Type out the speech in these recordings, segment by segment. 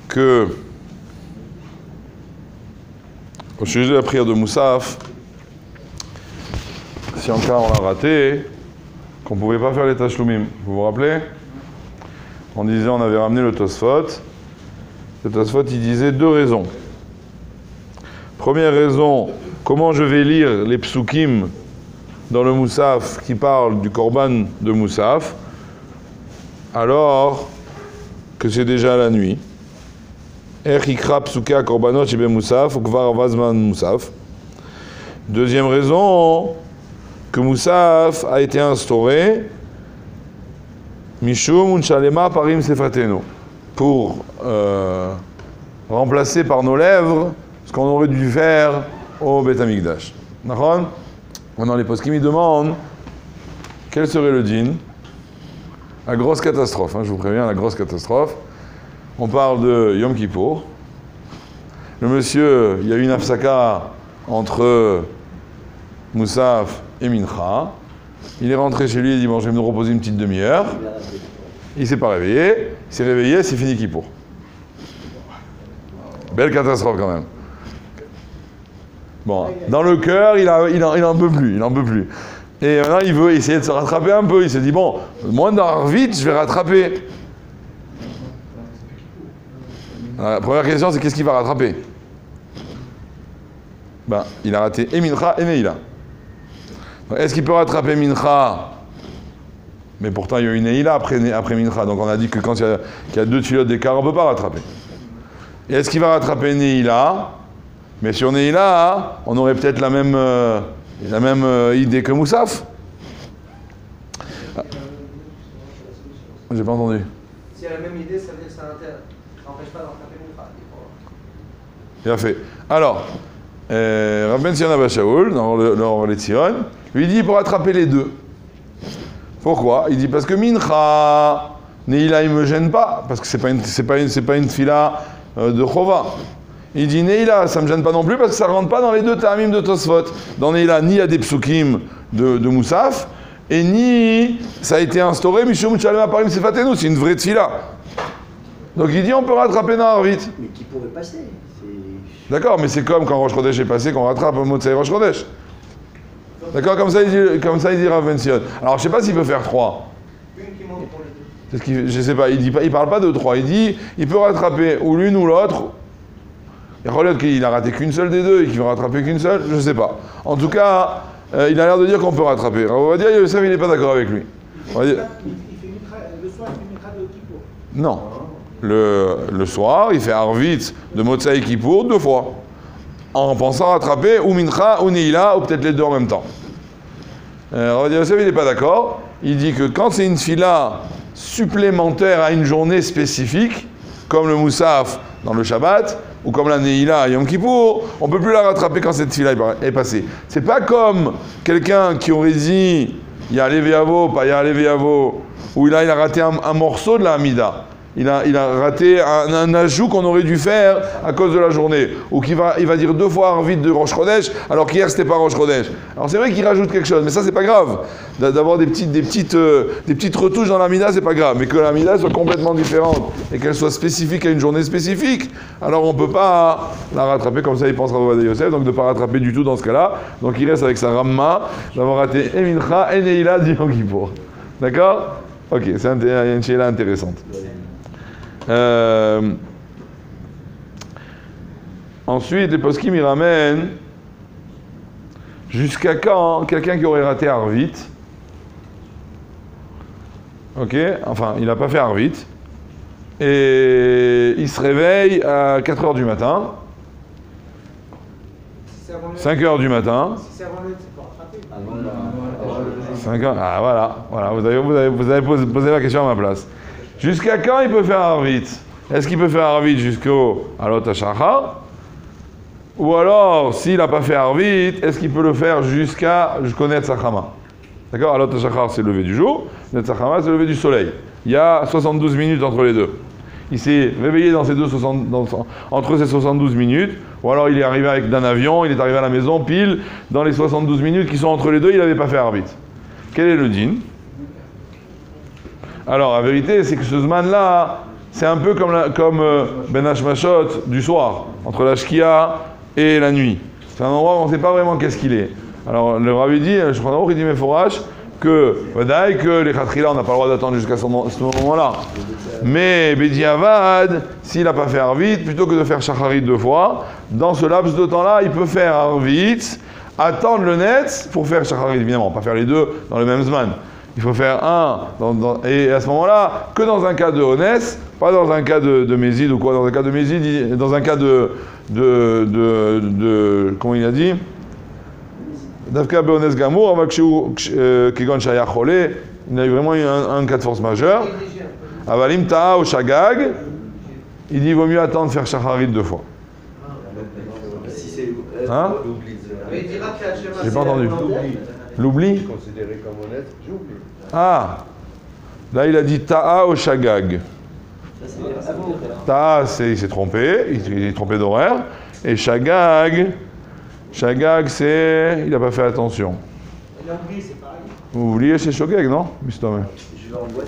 Que au sujet de la prière de Moussaf, si en cas on l'a raté, qu'on ne pouvait pas faire les Tashlumim. Vous vous rappelez? On disait, on avait ramené le Tosfot. Le Tosfot, il disait deux raisons. Première raison, comment je vais lire les psukim dans le Moussaf qui parlent du Korban de Moussaf, alors que c'est déjà la nuit. Deuxième raison, que Moussaf a été instauré Mishum unchalema parim sefatenu, pour remplacer par nos lèvres ce qu'on aurait dû faire au Beth Amikdash. D'accord? Maintenant les poskim ils demandent quel serait le din. La grosse catastrophe, je vous préviens, la grosse catastrophe. On parle de Yom Kippour. Le monsieur, il y a eu une afsaka entre Moussaf et Mincha. Il est rentré chez lui et dit bon, je vais me reposer une petite demi-heure. Il s'est pas réveillé. Il s'est réveillé, c'est fini Kippour. Belle catastrophe quand même. Bon, dans le cœur, il en peut plus, il en peut plus. Et maintenant, il veut essayer de se rattraper un peu. Il se dit bon, moi dans vite, je vais rattraper. La première question, c'est qu'est-ce qu'il va rattraper? Ben, il a raté et Mincha et Neila. Est-ce qu'il peut rattraper Mincha? Mais pourtant, il y a eu Neila après Mincha. Donc on a dit que quand il y a deux filotes d'écart, on ne peut pas rattraper. Et est-ce qu'il va rattraper Neila? Mais sur Neila, on aurait peut-être la même idée que Moussaf. J'ai pas entendu. S'il y a la même idée, ça veut dire que ça n'empêche pas d'attraper Mincha. Bien fait. Alors, Rabben Sion Abba Shaul, dans le Tzion, lui dit pour attraper les deux. Pourquoi? Il dit parce que Mincha, Neila, il me gêne pas, parce que c'est pas une fila de Chova. Il dit Neila, ça me gêne pas non plus, parce que ça rentre pas dans les deux ta'amim de Tosfot. Dans Neila, ni il y a des psukim de Moussaf, et ni ça a été instauré, Mishum Shalem Aparim Sefatenu, c'est une vraie tfila. Donc il dit on peut rattraper Naharvit. Mais qui pourrait passer. D'accord, mais c'est comme quand Rosh Chodesh est passé, qu'on rattrape un Motzei Rosh Chodesh. D'accord, comme ça il dit Rav Ben Sion. Alors je sais pas s'il peut faire 3. Une qui monte pour les deux. Je sais pas, il parle pas de 3, il dit il peut rattraper ou l'une ou l'autre. Il y a qu'il a raté qu'une seule des deux et qu'il va rattraper qu'une seule, je sais pas. En tout cas, il a l'air de dire qu'on peut rattraper. Alors on va dire Yosef il n'est pas d'accord avec lui. On va dire... Le soir, il fait Mincha de Kippour. Non. Le soir, il fait Arvit de Motzei Kippour 2 fois. En pensant rattraper ou Mincha ou Neila, ou peut-être les deux en même temps. On va dire Yosef il n'est pas d'accord. Il dit que quand c'est une fila supplémentaire à une journée spécifique, comme le Moussaf dans le Shabbat, ou comme la Neila à Yom Kippour, on ne peut plus la rattraper quand cette fila est passée. C'est pas comme quelqu'un qui aurait dit il y a Levéavo, pas il y a Levéavo, où il a raté un morceau de la Hamida. Il a raté un ajout qu'on aurait dû faire à cause de la journée. Ou il va dire 2 fois Arvit de Rosh Chodesh, alors qu'hier c'était pas Rosh Chodesh. Alors c'est vrai qu'il rajoute quelque chose, mais ça c'est pas grave. D'avoir des petites retouches dans la Mida, c'est pas grave. Mais que la Mida soit complètement différente et qu'elle soit spécifique à une journée spécifique, alors on peut pas la rattraper comme ça, il pense Rav Yosef, donc de pas rattraper du tout dans ce cas-là. Donc il reste avec sa Ramma d'avoir raté et Mincha et Neila du Yom Kippour. D'accord? Ok, c'est une chéla intéressante. Ensuite, les poskim ils ramènent jusqu'à quand quelqu'un qui aurait raté Arvit, ok, enfin il n'a pas fait Arvit, et il se réveille à 4h du matin, 5h du matin. Si c'est avant le c'est pas rattrapé. 5h, ah voilà, vous avez posé la question à ma place. Jusqu'à quand il peut faire Arvit? Est-ce qu'il peut faire Arvit jusqu'au Alot HaShachar? Ou alors, s'il n'a pas fait Arvit, est-ce qu'il peut le faire jusqu'au Netz Hachama? D'accord? Alot HaShachar, c'est le lever du jour. Netz Hachama, c'est le lever du soleil. Il y a 72 minutes entre les deux. Il s'est réveillé entre ces 72 minutes, ou alors il est arrivé d'un avion, il est arrivé à la maison, pile, dans les 72 minutes qui sont entre les deux, il n'avait pas fait Arvit. Quel est le din? Alors, la vérité, c'est que ce Zman-là, c'est un peu comme Ben Hashmashot du soir, entre la Shkia et la nuit. C'est un endroit où on ne sait pas vraiment qu'est-ce qu'il est. Alors, le Rabbi dit, je prends il dit Meforash, que les Khatrila, on n'a pas le droit d'attendre jusqu'à ce moment-là. Mais Bediavad, s'il n'a pas fait Arvit, plutôt que de faire Shacharit 2 fois, dans ce laps de temps-là, il peut faire Arvit, attendre le net pour faire Shacharit, évidemment, pas faire les deux dans le même Zman. Il faut faire un, et à ce moment-là, que dans un cas de Honès, pas dans un cas de Mézid ou quoi, dans un cas de Mézid, dans un cas de comment il a dit Davka Be'Ones Gamour, Kegon Shaya Cholé, il a eu vraiment un cas de force majeure. Avalim Ta'a ou Shagag, il dit il vaut mieux attendre de faire Shacharit 2 fois. Hein? J'ai pas entendu. L'oubli? Considéré comme honnête, j'oublie. Ah, là il a dit Ta'a ou Shagag. Ta'a, il s'est trompé, il est trompé d'horaire. Et Shagag, c'est il n'a pas fait attention. L'oubli, c'est pareil. Vous oubliez c'est Shogeg, non?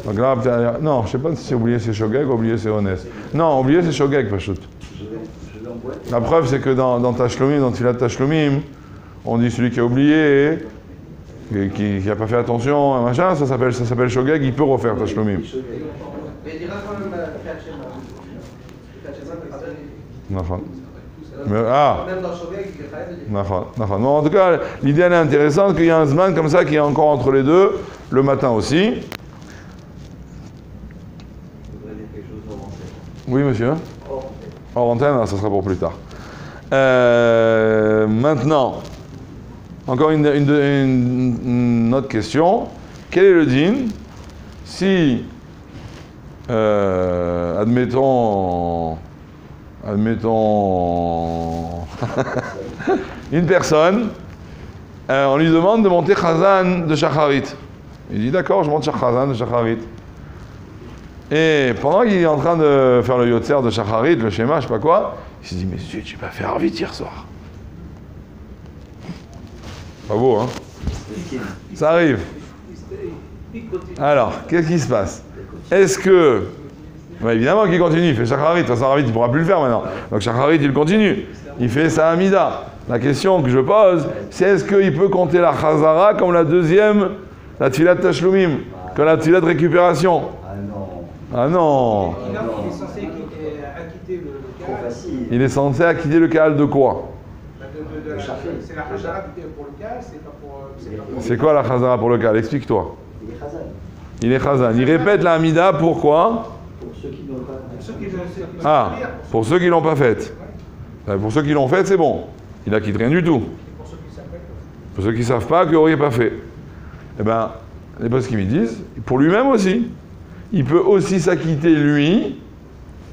Donc là, non, je ne sais pas si c'est oublié c'est Shogeg ou oublié c'est honnête. Non, oublié c'est Shogeg, Pachut. La preuve, c'est que dans Tashlomim, dans Tfilat Tashlomim, on dit celui qui a oublié, qui n'a pas fait attention, un machin, ça s'appelle Shogeg, il peut refaire Tashlomim. Mais il dira quand même Kachema. Même dans Shogeg, il est très Non, en tout cas, l'idée elle est intéressante qu'il y a un Zman comme ça qui est encore entre les deux, le matin aussi. Oui, monsieur. Hors antenne, ça sera pour plus tard. Maintenant, encore une autre question. Quel est le din si, admettons, une personne, on lui demande de monter Chazan de Shacharit. Il dit d'accord, je monte Chazan de Shacharit. Et pendant qu'il est en train de faire le Yotzer de Shacharit, le schéma, je sais pas quoi, il se dit mais zut, j'ai pas fait Arvit hier soir. Pas beau, hein? Ça arrive. Alors, qu'est-ce qui se passe? Est-ce que... Bah, évidemment qu'il continue, il fait Shacharit, de toute façon Arvit il ne pourra plus le faire maintenant. Donc Shacharit il continue, il fait sa Hamida. La question que je pose, c'est est-ce qu'il peut compter la Chazara comme la deuxième, la Tfilat Tashlumim, comme la Tfilat de récupération? Ah non. Il est censé acquitter le Kahal. Il est censé acquitter le Kahal de quoi? C'est la Khazara pour le Kahal, c'est pas pour... C'est quoi la Khazara pour le Kahal? Explique-toi. Il est Khazan. Il est Khazan. Il répète la Hamida pourquoi? Pour ceux qui n'ont pas... Ah, pour ceux qui l'ont pas faite. Pour ceux qui l'ont faite, c'est bon. Il n'acquitte rien du tout. Pour ceux qui ne savent pas, qu'il n'aurait pas fait. Eh bien, les boss qui me disent, pour lui-même aussi. Il peut aussi s'acquitter, lui,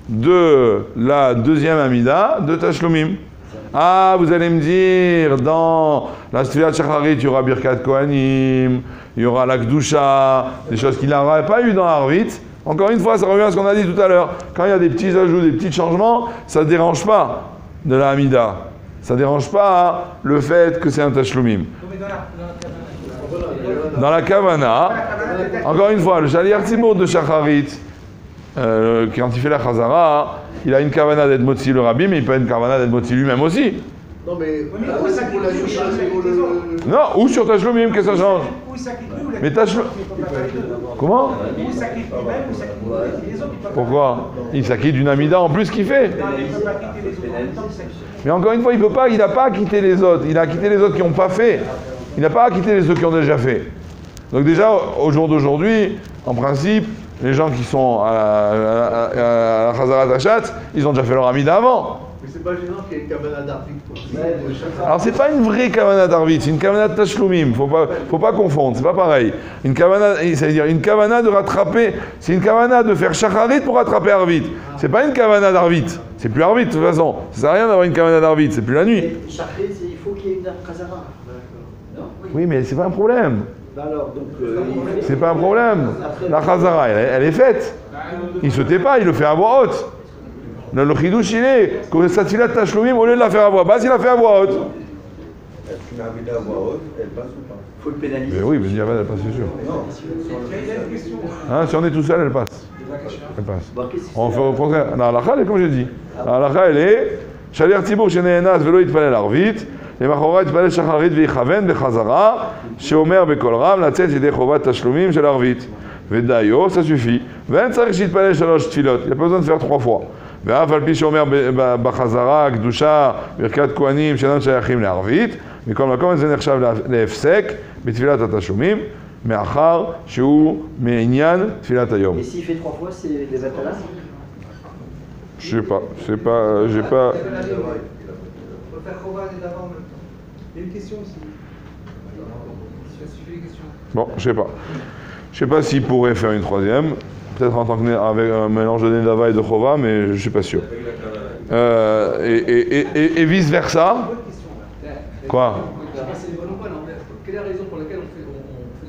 de la deuxième Hamida de Tashlumim. Ah, vous allez me dire, dans la Tfilat Shacharit, il y aura Birkat Kohanim, il y aura la Kdusha, des choses qu'il n'aurait pas eu dans Arvit. Encore une fois, ça revient à ce qu'on a dit tout à l'heure. Quand il y a des petits ajouts, des petits changements, ça ne dérange pas de la Hamida. Ça ne dérange pas le fait que c'est un Tashlumim. Dans la Kavana, encore une fois, le Shaliach Tzibur de Shacharit, quand il fait la Chazara, il a une Kavana d'être Motzi le Rabbi, mais il peut avoir une Kavana d'être Motzi lui-même aussi. Non, mais non, ou sur Tashlumim, qu'est-ce que ça change? Mais Tashlumim. Comment? Pourquoi? Il s'acquitte d'une Amida en plus qu'il fait. Mais encore une fois, il n'a pas acquitté les autres. Il a acquitté les autres qui n'ont pas fait. Il n'a pas acquitté les autres qui ont déjà fait. Donc déjà, au jour d'aujourd'hui, en principe, les gens qui sont à la Chazarat Hachat, ils ont déjà fait leur Amida avant. Mais c'est pas gênant qu'il y ait une Kavana d'Arvit. Alors c'est pas une vraie Kavana d'Arvit, c'est une Kavana de Tashlumim. Faut pas confondre, c'est pas pareil. Une Kavana, c'est-à-dire une Kavana de rattraper, c'est une Kavana de faire Shacharit pour rattraper Arvit. C'est pas une Kavana d'Arvit. C'est plus Arvit de toute façon. Ça sert à rien d'avoir une Kavana d'Arvit, c'est plus la nuit. Shacharit, il faut qu'il y ait une Khazara. Oui, mais c'est pas un problème. Alors, donc, c'est pas un problème. La Khazara, elle est faite. Il se tait pas, il le fait à voix haute. Le chidouche, il est que sa Tfilat Tashlumim, au lieu de la faire à voix basse, il la fait à voix haute. Est-ce qu'une Arvida à voix haute, elle passe ou pas? Faut le pénaliser. Mais oui, mais Diavad, elle passe, c'est sûr. Non. Hein, si on est tout seul, elle passe. Elle passe. Bon, qu'est-ce que On c'est fait au contraire. La halakha, elle est comme j'ai dit. La halakha, elle est Shalir Tzibur Sheneenaz Velo Yitpalel Arvit, Lemachora Yitpalel Shacharit Veichaven Bechazara, Sheomer Bekol Rav, Latzet Yedei Chovat Tashlumim Shel Arvit. Vedayo, ça suffit. Ve'en tzarich shitpalel shalosh tfilot. Il n'y a pas besoin de faire 3 fois. Ve'af al pi sheomer b'chazara, kdusha, birkat kohanim, shenan shayachim le'arvit. מכל מקום זה נחשב להפסק בתפילת התשלומים, מאחר שהוא מעניין תפילת היום. Et s'il fait 3 fois, c'est des batalas? Je sais pas, j'ai pas... On peut faire Chova et d'avant même. Il y a une question aussi. Ça suffit les questions. Bon, je sais pas. Je sais pas s'il pourrait faire une troisième, peut-être en tant que avec un mélange de Nedava et de Chova, mais je suis pas sûr. Et vice versa. Quoi? C'est vraiment pas l'envers. Quelle est la raison pour laquelle on fait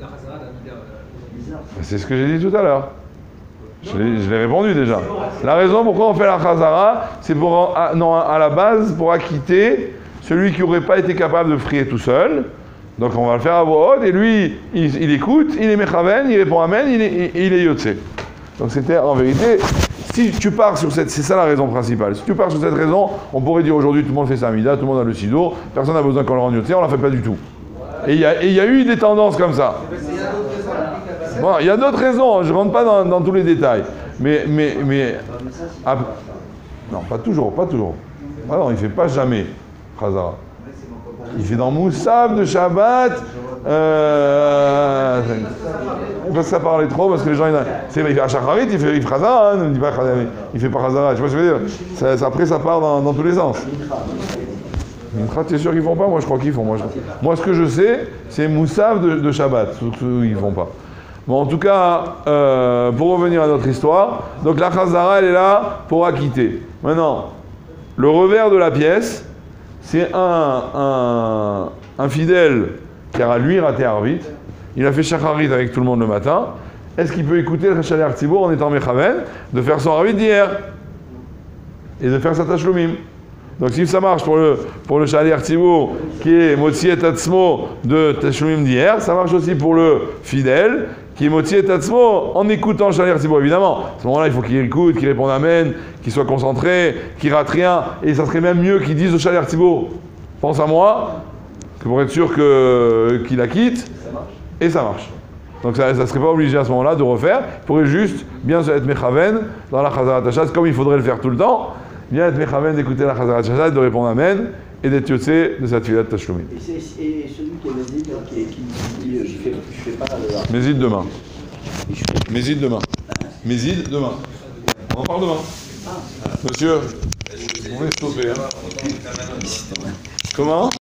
la Khazara d'Amida? C'est ce que j'ai dit tout à l'heure. Je l'ai répondu déjà. La raison pourquoi on fait la Khazara, c'est pour, à la base, pour acquitter celui qui n'aurait pas été capable de prier tout seul. Donc on va le faire à voix haute, et lui, il écoute, il est Mechaven, il répond Amen, il est Yotse. Donc c'était en vérité, si tu pars sur cette, c'est ça la raison principale. Si tu pars sur cette raison, on pourrait dire aujourd'hui tout le monde fait sa Amida, tout le monde a le Sido, personne n'a besoin qu'on le rende Yotse, on ne la fait pas du tout. Et il y a eu des tendances comme ça. Bon, il y a d'autres raisons, je ne rentre pas dans tous les détails. Mais non, pas toujours. Ah non, il ne fait pas jamais Khazara. Il fait dans Moussaf de Shabbat. Parce que ça parlait trop, parce que les gens. Il fait à Shacharit, il fait Khazara, ne me dis pas Khazara, il fait pas Khazara. Tu vois ce que je veux dire? Après, ça part dans tous les sens. Mincha, t'es sûr qu'ils font pas? Moi, je crois qu'ils font. Moi, ce que je sais, c'est Moussaf de Shabbat. Ils font pas. Bon, en tout cas, pour revenir à notre histoire, donc la Khazara, elle est là pour acquitter. Maintenant, le revers de la pièce, c'est un fidèle qui a lui raté Arvit. Il a fait Shacharit avec tout le monde le matin. Est-ce qu'il peut écouter le Shalir Tzibur en étant Mechaven, de faire son Arvit d'hier et de faire sa Tashlumim? Donc si ça marche pour le Shalir Tzibur qui est Motzi et Atzmo de Tashlumim d'hier, ça marche aussi pour le fidèle qui est Motzi et Atzmo en écoutant le Shalir Tzibur. Évidemment, à ce moment-là, il faut qu'il écoute, qu'il réponde Amen, qu'il soit concentré, qu'il rate rien. Et ça serait même mieux qu'il dise au Shalir Tzibur, pense à moi, que pour être sûr qu'il la quitte, et ça marche. Donc ça ne serait pas obligé à ce moment-là de refaire. Il pourrait juste bien être Mechaven dans la Chazarat Hashad, comme il faudrait le faire tout le temps. Bien être Mechaven d'écouter la Chazarat Hashad, de répondre Amen, et d'être Yotse de sa Tfilat Tashlumim. Et celui qui est Mézid, qui dit je fais pas le... Mézid demain. Mézid demain. Mézid demain. On en parle demain. Monsieur, on est stoppé. Hein. Comment ?